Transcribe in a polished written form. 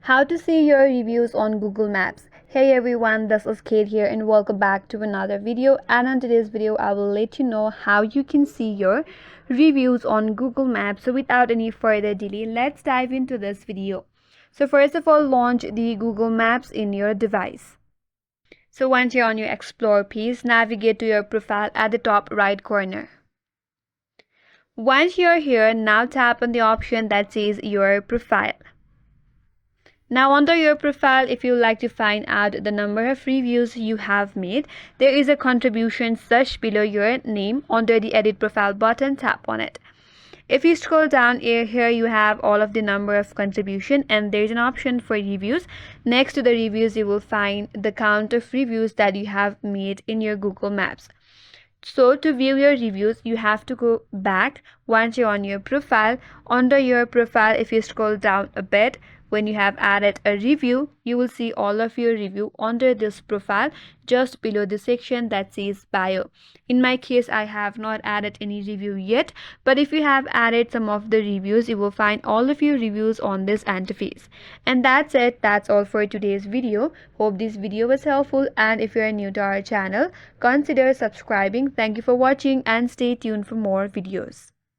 How to see your reviews on Google Maps. Hey everyone, this is Kate here and welcome back to another video. And on today's video, I will let you know how you can see your reviews on Google Maps. So without any further delay, let's dive into this video. So first of all, launch the Google Maps in your device. So once you're on your Explore page, navigate to your profile at the top right corner. Once you're here, now tap on the option that says your profile. Now under your profile, if you like to find out the number of reviews you have made, there is a contribution search below your name. Under the edit profile button, tap on it. If you scroll down here you have all of the number of contribution and there is an option for reviews. Next to the reviews, you will find the count of reviews that you have made in your Google Maps. So to view your reviews, you have to go back once you're on your profile. Under your profile, if you scroll down a bit, when you have added a review, you will see all of your review under this profile just below the section that says bio. In my case, I have not added any review yet, but if you have added some of the reviews, you will find all of your reviews on this interface. And that's it. That's all for today's video. Hope this video was helpful, and if you are new to our channel, consider subscribing. Thank you for watching and stay tuned for more videos.